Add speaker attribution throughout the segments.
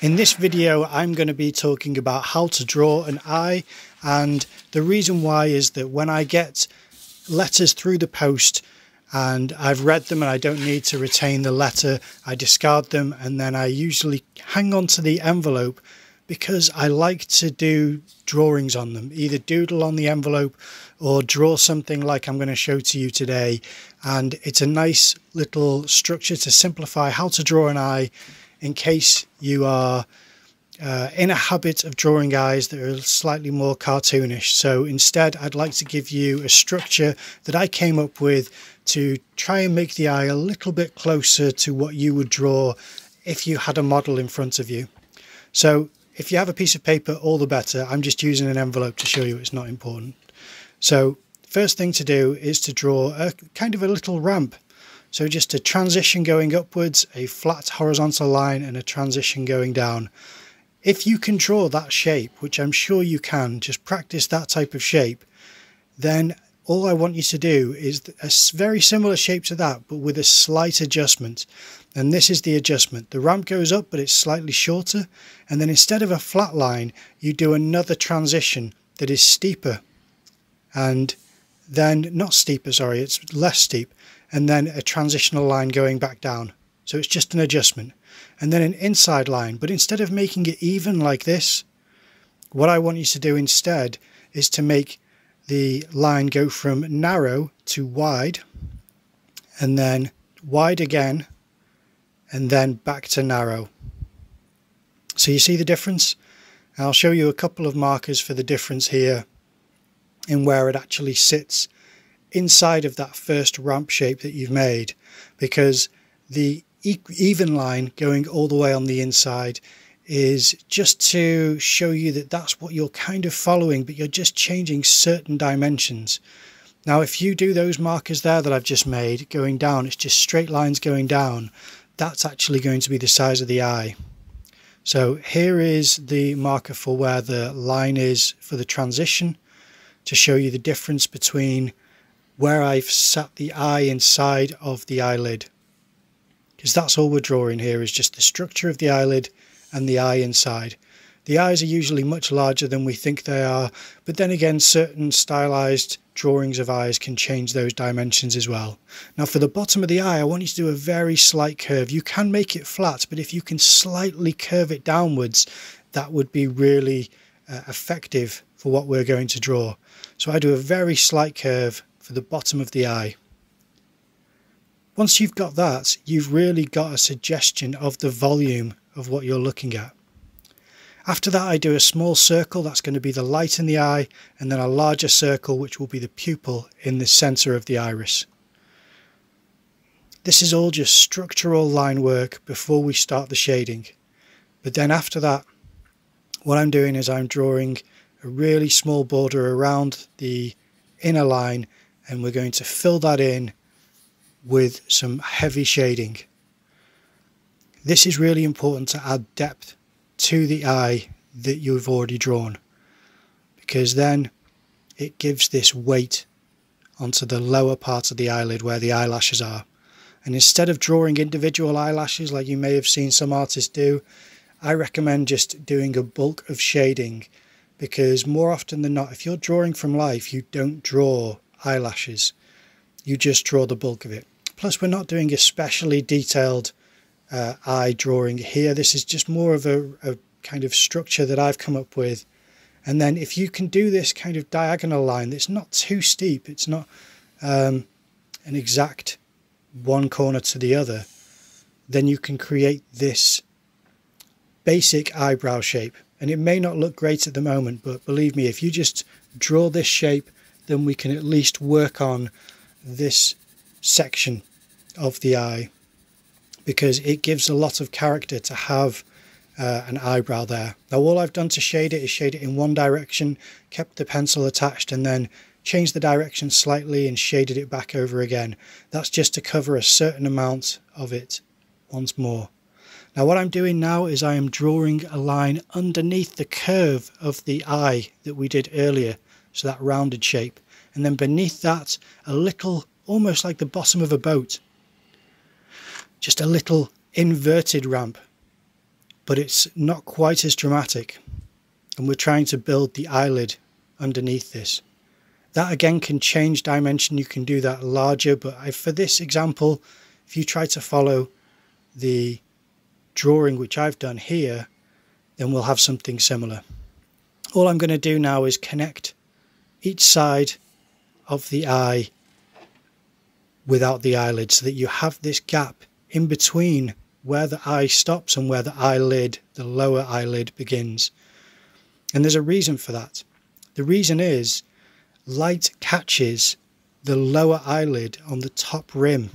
Speaker 1: In this video, I'm going to be talking about how to draw an eye, and the reason why is that when I get letters through the post and I've read them and I don't need to retain the letter, I discard them, and then I usually hang on to the envelope because I like to do drawings on them, either doodle on the envelope or draw something like I'm going to show to you today. And it's a nice little structure to simplify how to draw an eye in case you are in a habit of drawing eyes that are slightly more cartoonish. So instead, I'd like to give you a structure that I came up with to try and make the eye a little bit closer to what you would draw if you had a model in front of you. So if you have a piece of paper, all the better. I'm just using an envelope to show you it's not important. So first thing to do is to draw a kind of a little ramp. So just a transition going upwards, a flat horizontal line, and a transition going down. If you can draw that shape, which I'm sure you can, just practice that type of shape, then all I want you to do is a very similar shape to that, but with a slight adjustment. And this is the adjustment. The ramp goes up, but it's slightly shorter. And then instead of a flat line, you do another transition that is steeper. And then, not steeper, sorry, it's less steep. And then a transitional line going back down. So it's just an adjustment. And then an inside line. But instead of making it even like this, what I want you to do instead is to make the line go from narrow to wide, and then wide again, and then back to narrow. So you see the difference? I'll show you a couple of markers for the difference here in where it actually sits inside of that first ramp shape that you've made, because the even line going all the way on the inside is just to show you that that's what you're kind of following, but you're just changing certain dimensions. Now if you do those markers there that I've just made going down, it's just straight lines going down, that's actually going to be the size of the eye. So here is the marker for where the line is for the transition, to show you the difference between where I've sat the eye inside of the eyelid, because that's all we're drawing here, is just the structure of the eyelid and the eye inside. The eyes are usually much larger than we think they are, but then again certain stylized drawings of eyes can change those dimensions as well. Now for the bottom of the eye, I want you to do a very slight curve. You can make it flat, but if you can slightly curve it downwards, that would be really effective for what we're going to draw. So I do a very slight curve for the bottom of the eye. Once you've got that, you've really got a suggestion of the volume of what you're looking at. After that, I do a small circle, that's going to be the light in the eye, and then a larger circle which will be the pupil in the centre of the iris. This is all just structural line work before we start the shading. But then after that, what I'm doing is I'm drawing a really small border around the inner line, and we're going to fill that in with some heavy shading. This is really important to add depth to the eye that you've already drawn, because then it gives this weight onto the lower part of the eyelid where the eyelashes are. And instead of drawing individual eyelashes like you may have seen some artists do, I recommend just doing a bulk of shading, because more often than not, if you're drawing from life, you don't draw eyelashes, you just draw the bulk of it. Plus, we're not doing especially detailed eye drawing here. This is just more of a kind of structure that I've come up with. And then if you can do this kind of diagonal line that's not too steep, it's not an exact one corner to the other, then you can create this basic eyebrow shape. And it may not look great at the moment, but believe me, if you just draw this shape, then we can at least work on this section of the eye, because it gives a lot of character to have an eyebrow there. Now all I've done to shade it is shade it in one direction, kept the pencil attached, and then changed the direction slightly and shaded it back over again. That's just to cover a certain amount of it once more. Now what I'm doing now is I am drawing a line underneath the curve of the eye that we did earlier, so that rounded shape, and then beneath that a little, almost like the bottom of a boat, just a little inverted ramp. but it's not quite as dramatic. And we're trying to build the eyelid underneath this. That again can change dimension. You can do that larger, but for this example, if you try to follow the drawing which I've done here, then we'll have something similar. All I'm going to do now is connect each side of the eye without the eyelid, so that you have this gap in between where the eye stops and where the eyelid, the lower eyelid, begins. And there's a reason for that. The reason is light catches the lower eyelid on the top rim.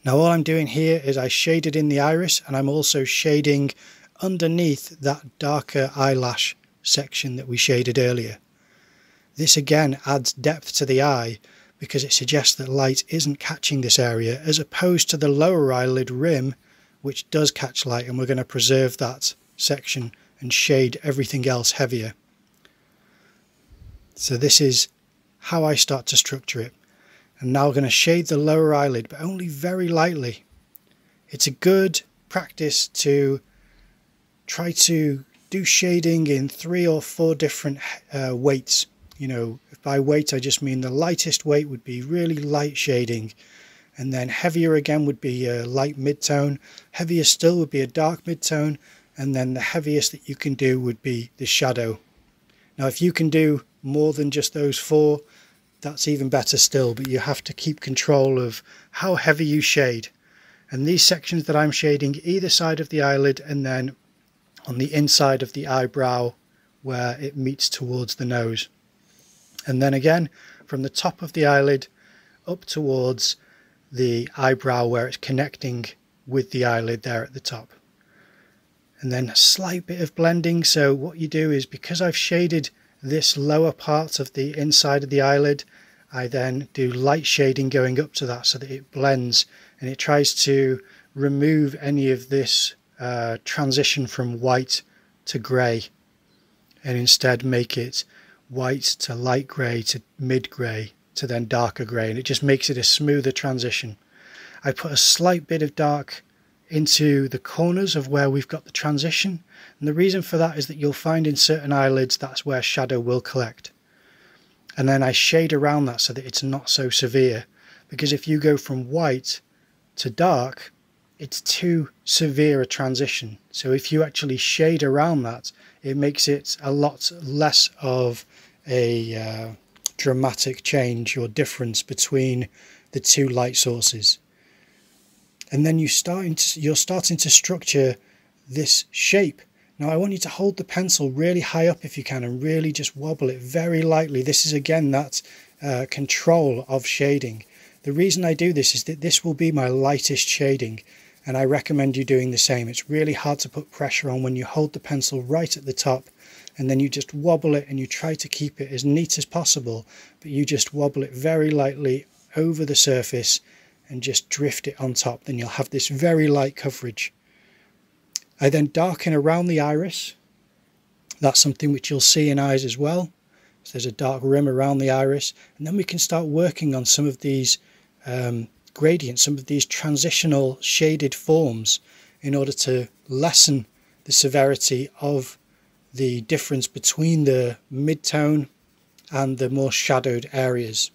Speaker 1: Now all I'm doing here is I shaded in the iris, and I'm also shading underneath that darker eyelash section that we shaded earlier. This again adds depth to the eye because it suggests that light isn't catching this area, as opposed to the lower eyelid rim, which does catch light, and we're going to preserve that section and shade everything else heavier. So this is how I start to structure it. And now we're going to shade the lower eyelid, but only very lightly. It's a good practice to try to do shading in 3 or 4 different weights. You know, by weight I just mean the lightest weight would be really light shading, and then heavier again would be a light mid-tone, heavier still would be a dark mid-tone, and then the heaviest that you can do would be the shadow. Now if you can do more than just those 4, that's even better still, but you have to keep control of how heavy you shade. And these sections that I'm shading either side of the eyelid, and then on the inside of the eyebrow where it meets towards the nose. And then again from the top of the eyelid up towards the eyebrow where it's connecting with the eyelid there at the top. And then a slight bit of blending. So what you do is, because I've shaded this lower part of the inside of the eyelid, I then do light shading going up to that so that it blends, and it tries to remove any of this transition from white to grey, and instead make it white to light grey to mid grey to then darker grey, and it just makes it a smoother transition. I put a slight bit of dark into the corners of where we've got the transition, and the reason for that is that you'll find in certain eyelids that's where shadow will collect, and then I shade around that so that it's not so severe, because if you go from white to dark, it's too severe a transition. So if you actually shade around that, it makes it a lot less of a dramatic change or difference between the 2 light sources. And then you're starting to structure this shape. Now I want you to hold the pencil really high up if you can, and really just wobble it very lightly. This is again that control of shading. The reason I do this is that this will be my lightest shading, and I recommend you doing the same. It's really hard to put pressure on when you hold the pencil right at the top, and then you just wobble it, and you try to keep it as neat as possible, but you just wobble it very lightly over the surface and just drift it on top. Then you'll have this very light coverage. I then darken around the iris. That's something which you'll see in eyes as well. So there's a dark rim around the iris, and then we can start working on some of these gradients, some of these transitional shaded forms, in order to lessen the severity of the difference between the mid-tone and the more shadowed areas.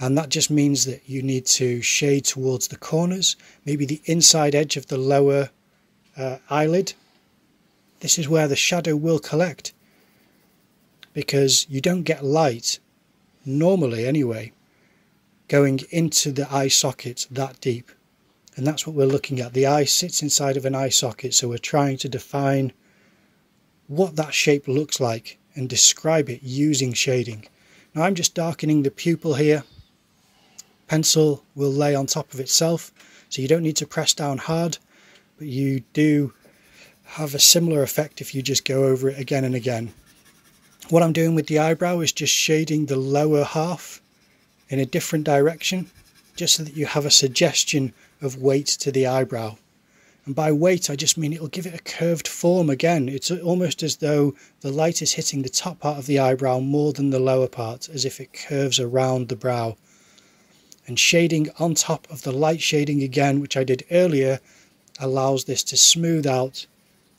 Speaker 1: And that just means that you need to shade towards the corners, maybe the inside edge of the lower eyelid. This is where the shadow will collect, because you don't get light, normally anyway, going into the eye socket that deep. And that's what we're looking at. The eye sits inside of an eye socket, so we're trying to define what that shape looks like and describe it using shading. Now I'm just darkening the pupil here. Pencil will lay on top of itself, so you don't need to press down hard, but you do have a similar effect if you just go over it again and again. What I'm doing with the eyebrow is just shading the lower half in a different direction, just so that you have a suggestion of weight to the eyebrow. And by weight I just mean it'll give it a curved form again. It's almost as though the light is hitting the top part of the eyebrow more than the lower part, as if it curves around the brow. And shading on top of the light shading again, which I did earlier, allows this to smooth out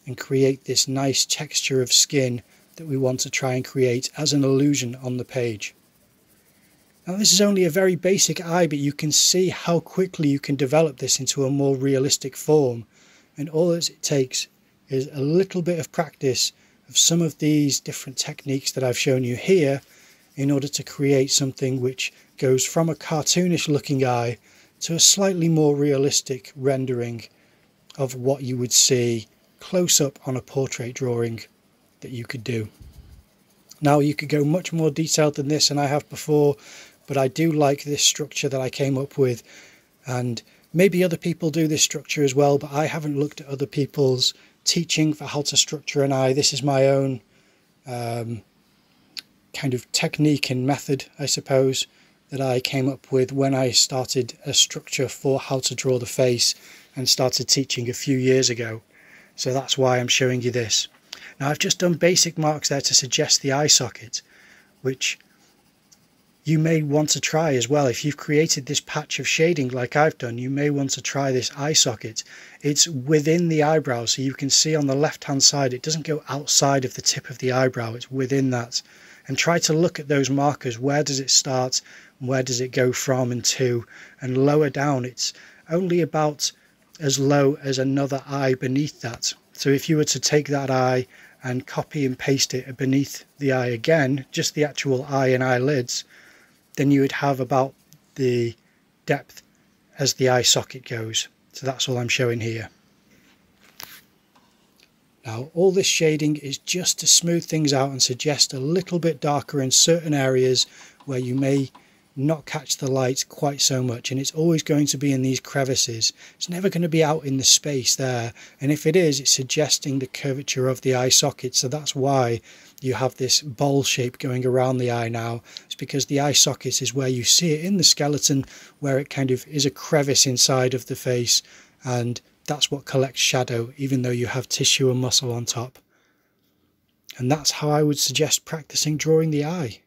Speaker 1: and create this nice texture of skin that we want to try and create as an illusion on the page. Now this is only a very basic eye, but you can see how quickly you can develop this into a more realistic form, and all that it takes is a little bit of practice of some of these different techniques that I've shown you here in order to create something which goes from a cartoonish looking eye to a slightly more realistic rendering of what you would see close up on a portrait drawing that you could do. Now you could go much more detailed than this, and I have before, but I do like this structure that I came up with, and maybe other people do this structure as well, but I haven't looked at other people's teaching for how to structure an eye. This is my own kind of technique and method, I suppose, that I came up with when I started a structure for how to draw the face and started teaching a few years ago. So that's why I'm showing you this. Now I've just done basic marks there to suggest the eye socket, which you may want to try as well. If you've created this patch of shading like I've done, you may want to try this eye socket. It's within the eyebrow, so you can see on the left hand side it doesn't go outside of the tip of the eyebrow, it's within that. And try to look at those markers. Where does it start? Where does it go from and to? And lower down, it's only about as low as another eye beneath that. So if you were to take that eye and copy and paste it beneath the eye again, just the actual eye and eyelids, then you would have about the depth as the eye socket goes. So that's all I'm showing here. Now all this shading is just to smooth things out and suggest a little bit darker in certain areas where you may not catch the light quite so much, and it's always going to be in these crevices. It's never going to be out in the space there, and if it is, it's suggesting the curvature of the eye socket. So that's why you have this bowl shape going around the eye now. It's because the eye socket is where you see it in the skeleton, where it kind of is a crevice inside of the face, and that's what collects shadow, even though you have tissue and muscle on top. And that's how I would suggest practicing drawing the eye.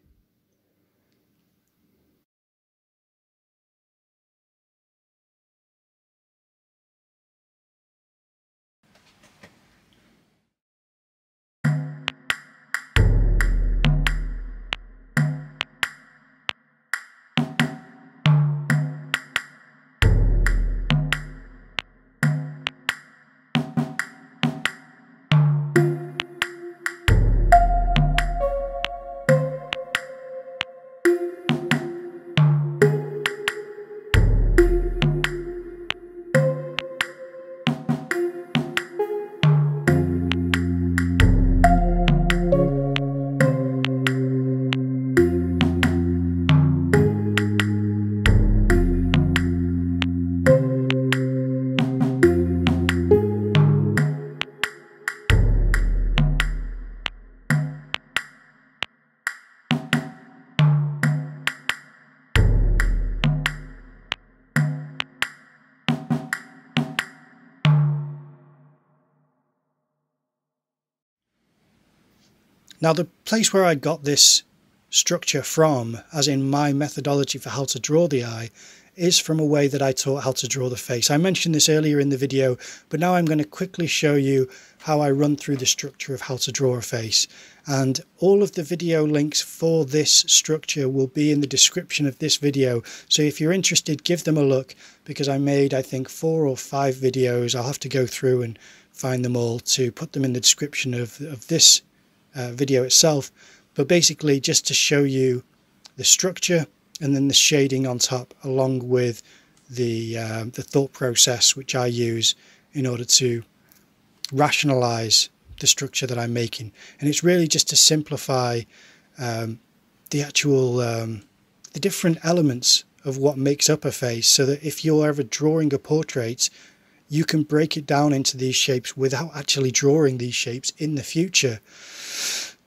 Speaker 1: Now the place where I got this structure from, as in my methodology for how to draw the eye, is from a way that I taught how to draw the face. I mentioned this earlier in the video, but now I'm going to quickly show you how I run through the structure of how to draw a face. And all of the video links for this structure will be in the description of this video. So if you're interested, give them a look, because I made, I think, 4 or 5 videos. I'll have to go through and find them all to put them in the description of this video itself. But basically just to show you the structure and then the shading on top, along with the thought process which I use in order to rationalize the structure that I'm making. And it's really just to simplify the actual the different elements of what makes up a face, so that if you're ever drawing a portrait, you can break it down into these shapes without actually drawing these shapes in the future.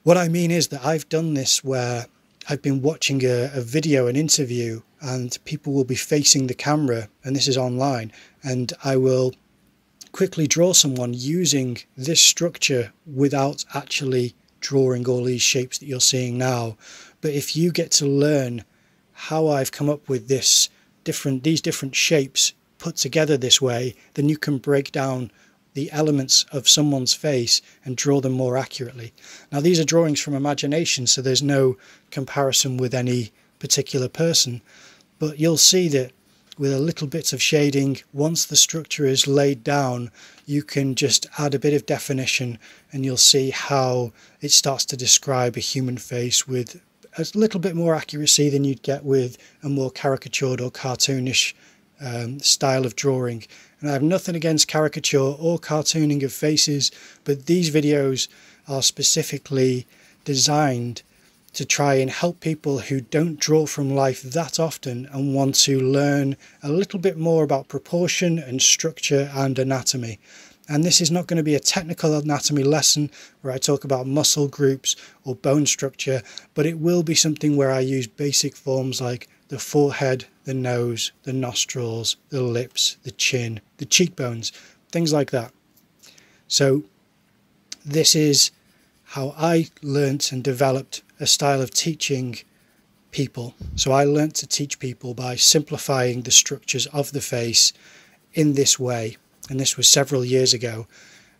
Speaker 1: What I mean is that I've done this where I've been watching a video, an interview, and people will be facing the camera, and this is online, and I will quickly draw someone using this structure without actually drawing all these shapes that you're seeing now. But if you get to learn how I've come up with these different shapes put together this way, then you can break down the elements of someone's face and draw them more accurately. Now, these are drawings from imagination, so there's no comparison with any particular person, but you'll see that with a little bit of shading, once the structure is laid down, you can just add a bit of definition and you'll see how it starts to describe a human face with a little bit more accuracy than you'd get with a more caricatured or cartoonish style of drawing. And I have nothing against caricature or cartooning of faces, but these videos are specifically designed to try and help people who don't draw from life that often and want to learn a little bit more about proportion and structure and anatomy. And this is not going to be a technical anatomy lesson where I talk about muscle groups or bone structure, but it will be something where I use basic forms like the forehead, the nose, the nostrils, the lips, the chin, the cheekbones, things like that. So this is how I learnt and developed a style of teaching people. So I learnt to teach people by simplifying the structures of the face in this way. And this was several years ago.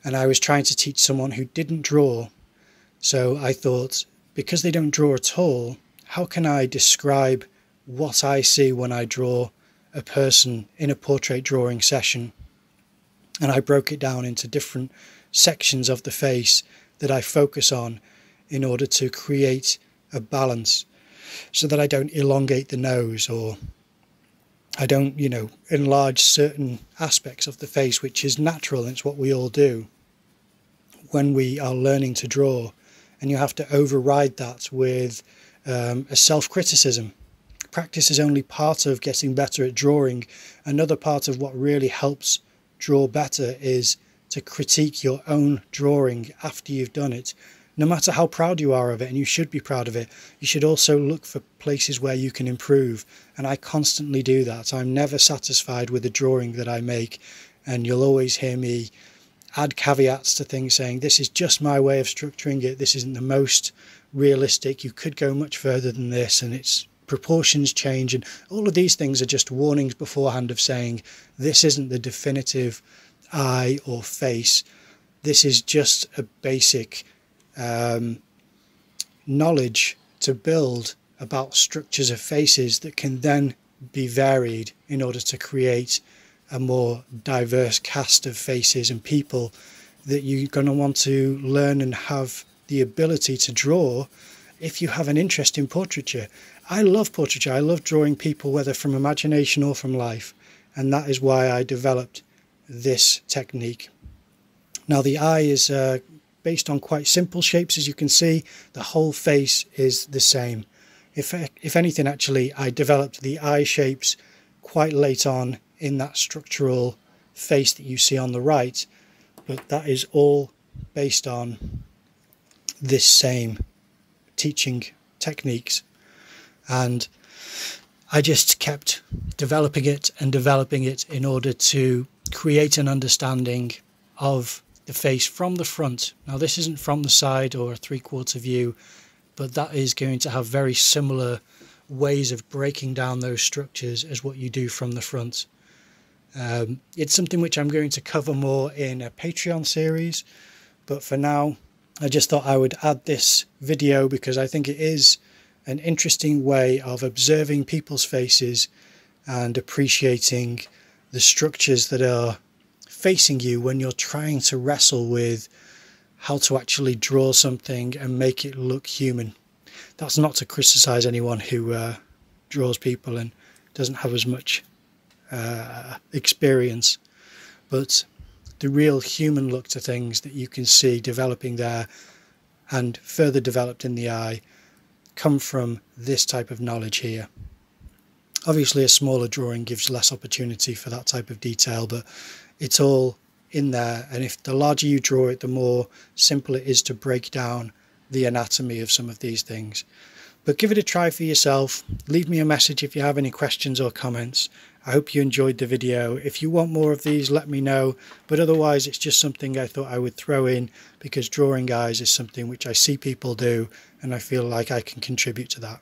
Speaker 1: And I was trying to teach someone who didn't draw. So I thought, because they don't draw at all, how can I describe what I see when I draw a person in a portrait drawing session? And I broke it down into different sections of the face that I focus on in order to create a balance, so that I don't elongate the nose or I don't, enlarge certain aspects of the face, which is natural and it's what we all do when we are learning to draw. And you have to override that with a self-criticism. Practice is only part of getting better at drawing. Another part of what really helps draw better is to critique your own drawing after you've done it. No matter how proud you are of it, and you should be proud of it, you should also look for places where you can improve. And I constantly do that. I'm never satisfied with the drawing that I make. And you'll always hear me add caveats to things saying, this is just my way of structuring it. This isn't the most realistic. You could go much further than this, and its proportions change. And all of these things are just warnings beforehand of saying, this isn't the definitive eye or face. This is just a basic knowledge to build about structures of faces that can then be varied in order to create a more diverse cast of faces and people that you're going to want to learn and have the ability to draw if you have an interest in portraiture. I love portraiture. I love drawing people, whether from imagination or from life, and that is why I developed this technique. Now, the eye is based on quite simple shapes. As you can see, the whole face is the same. If anything, actually, I developed the eye shapes quite late on in that structural face that you see on the right, but that is all based on this same teaching techniques. And I just kept developing it and developing it in order to create an understanding of the face from the front. Now, this isn't from the side or a three-quarter view, but that is going to have very similar ways of breaking down those structures as what you do from the front. It's something which I'm going to cover more in a Patreon series, but for now I just thought I would add this video because I think it is an interesting way of observing people's faces and appreciating the structures that are facing you when you're trying to wrestle with how to actually draw something and make it look human. That's not to criticize anyone who draws people and doesn't have as much experience, but the real human look to things that you can see developing there and further developed in the eye come from this type of knowledge here. Obviously, a smaller drawing gives less opportunity for that type of detail, but it's all in there. And if the larger you draw it, the more simple it is to break down the anatomy of some of these things. But give it a try for yourself. Leave me a message if you have any questions or comments. I hope you enjoyed the video. If you want more of these, let me know. But otherwise, it's just something I thought I would throw in because drawing eyes is something which I see people do, and I feel like I can contribute to that.